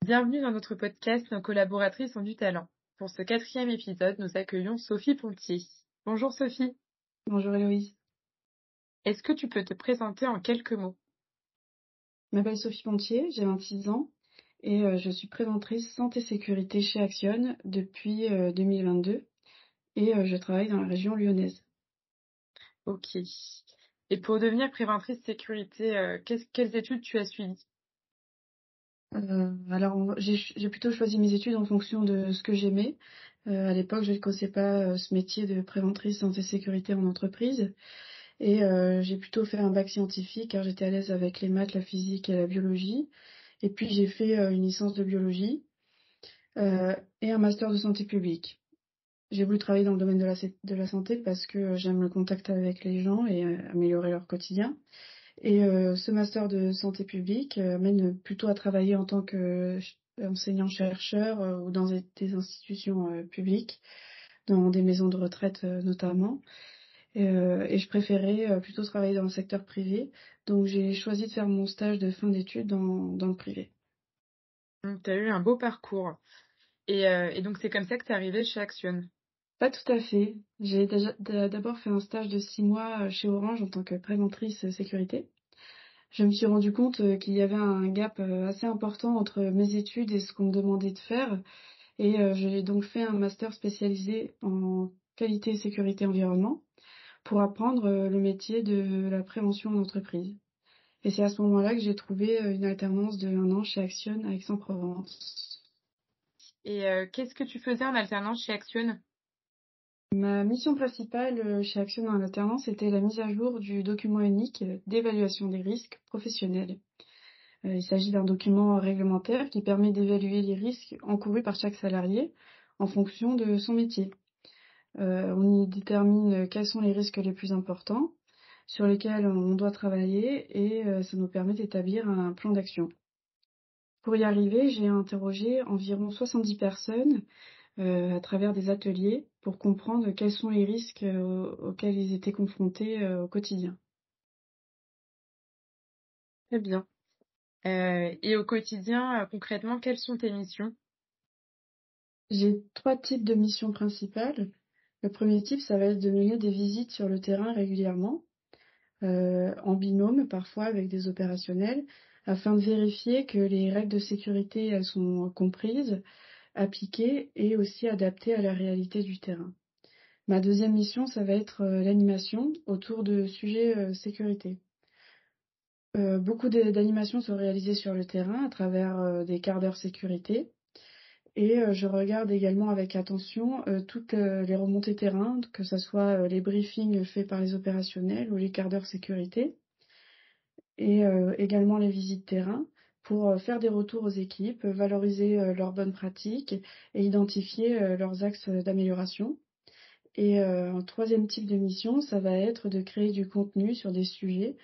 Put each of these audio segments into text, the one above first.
Bienvenue dans notre podcast Nos collaboratrices ont du talent. Pour ce quatrième épisode, nous accueillons Sophie Pontier. Bonjour Sophie, Bonjour Héloïse, est-ce que tu peux te présenter en quelques mots? je m'appelle Sophie Pontier, j'ai 26 ans et je suis préventrice santé sécurité chez Action depuis 2022 et je travaille dans la région lyonnaise. Ok. Et pour devenir préventrice sécurité, quelles études tu as suivies? J'ai plutôt choisi mes études en fonction de ce que j'aimais. À l'époque, je ne connaissais pas ce métier de préventrice santé sécurité en entreprise et j'ai plutôt fait un bac scientifique car j'étais à l'aise avec les maths, la physique et la biologie. Et puis j'ai fait une licence de biologie et un master de santé publique. J'ai voulu travailler dans le domaine de la santé parce que, j'aime le contact avec les gens et améliorer leur quotidien et ce master de santé publique, mène plutôt à travailler en tant que enseignant-chercheur, ou dans des institutions, publiques, dans des maisons de retraite, notamment et je préférais, plutôt travailler dans le secteur privé, donc j'ai choisi de faire mon stage de fin d'études dans le privé. Tu as eu un beau parcours. Et donc c'est comme ça que tu es arrivée chez Action. Pas tout à fait. J'ai déjà d'abord fait un stage de 6 mois, chez Orange en tant que préventrice, sécurité. Je me suis rendu compte, qu'il y avait un gap, assez important entre mes études et ce qu'on me demandait de faire et j'ai donc fait un master spécialisé en qualité, sécurité, environnement pour apprendre, le métier de la prévention en entreprise et c'est à ce moment-là que j'ai trouvé, une alternance de 1 an chez Action à Aix-en-Provence. Et qu'est-ce que tu faisais en alternance chez Action? Ma mission principale, chez Action en alternance était la mise à jour du document unique, d'évaluation des risques professionnels. Il s'agit d'un document réglementaire qui permet d'évaluer les risques encourus par chaque salarié en fonction de son métier. On y détermine quels sont les risques les plus importants sur lesquels on doit travailler et ça nous permet d'établir un plan d'action. Pour y arriver, j'ai interrogé environ 70 personnes, à travers des ateliers pour comprendre quels sont les risques, auxquels ils étaient confrontés, au quotidien. Très bien. Et au quotidien, concrètement, quelles sont tes missions? J'ai 3 types de missions principales. Le premier type, ça va être de mener des visites sur le terrain régulièrement, en binôme parfois avec des opérationnels, afin de vérifier que les règles de sécurité, elles sont comprises, appliquées et aussi adaptées à la réalité du terrain. Ma deuxième mission, ça va être, l'animation autour de sujets, sécurité. Beaucoup d'animations sont réalisées sur le terrain à travers, des quarts d'heure sécurité et je regarde également avec attention, toutes, les remontées terrain, que ça soit, les briefings faits par les opérationnels ou les quarts d'heure sécurité et également les visites terrain pour, faire des retours aux équipes, valoriser, leurs bonnes pratiques et identifier, leurs axes, d'amélioration et un 3e type de mission, ça va être de créer du contenu sur des sujets,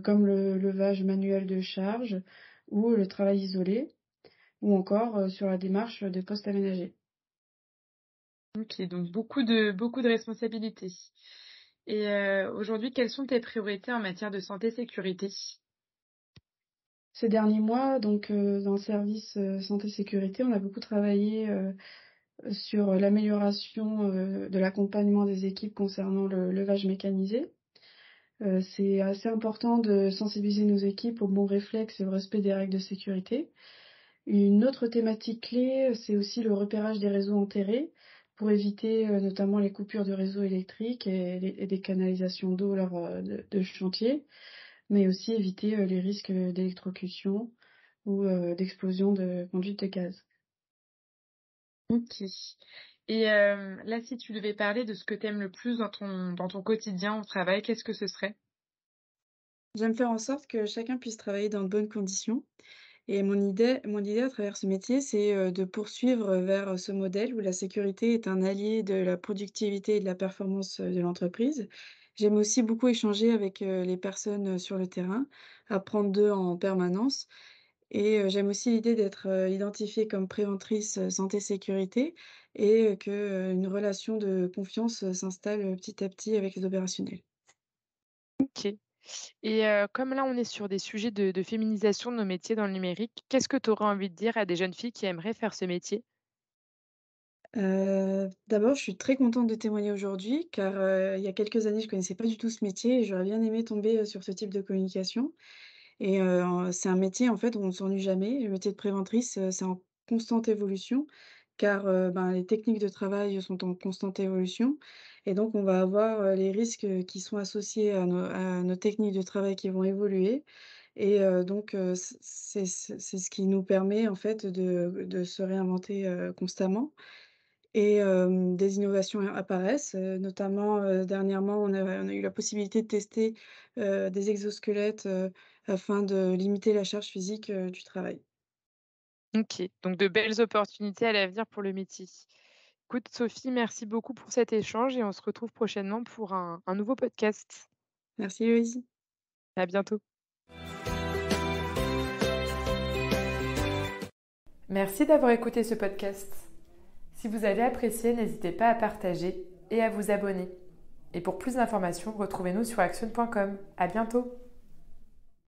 comme le levage manuel de charge ou le travail isolé ou encore, sur la démarche de postes aménagés. OK, donc beaucoup de responsabilités. Et aujourd'hui, quelles sont tes priorités en matière de santé sécurité? Ces derniers mois, donc, dans le service, santé sécurité, on a beaucoup travaillé, sur l'amélioration, de l'accompagnement des équipes concernant le levage mécanisé. C'est assez important de sensibiliser nos équipes aux bons réflexes et au respect des règles de sécurité. Une autre thématique clé, c'est aussi le repérage des réseaux enterrés pour éviter, notamment les coupures de réseaux électriques et des canalisations d'eau lors, de chantier, mais aussi éviter, les risques, d'électrocution ou, d'explosion de conduite de gaz. OK. Et là, si tu devais parler de ce que tu aimes le plus dans ton quotidien au travail, qu'est-ce que ce serait? J'aime faire en sorte que chacun puisse travailler dans de bonnes conditions et mon idée à travers ce métier, c'est, de poursuivre vers ce modèle où la sécurité est un allié de la productivité et de la performance, de l'entreprise. J'aime aussi beaucoup échanger avec, les personnes, sur le terrain, apprendre d'eux en permanence et j'aime aussi l'idée d'être, identifiée comme préventrice, santé sécurité et que, une relation de confiance, s'installe, petit à petit avec les opérationnels. OK. Et comme là, on est sur des sujets de féminisation de nos métiers dans le numérique, qu'est-ce que tu aurais envie de dire à des jeunes filles qui aimeraient faire ce métier? D'abord, je suis très contente de témoigner aujourd'hui car, il y a quelques années, je connaissais pas du tout ce métier et j'aurais bien aimé tomber, sur ce type de communication et c'est un métier, en fait, où on ne s'ennuie jamais. Le métier de préventrice, c'est en constante évolution car, ben, les techniques de travail sont en constante évolution et donc on va avoir, les risques, qui sont associés à nos techniques de travail qui vont évoluer et donc c'est ce qui nous permet, en fait, de se réinventer, constamment. Et des innovations apparaissent, notamment, dernièrement, on a eu la possibilité de tester, des exosquelettes, afin de limiter la charge physique, du travail. OK, donc de belles opportunités à l'avenir pour le métier. Écoute Sophie, merci beaucoup pour cet échange et on se retrouve prochainement pour un nouveau podcast. Merci Loïse. À bientôt. Merci d'avoir écouté ce podcast. Si vous avez apprécié, n'hésitez pas à partager et à vous abonner. Et pour plus d'informations, retrouvez-nous sur action.com. À bientôt!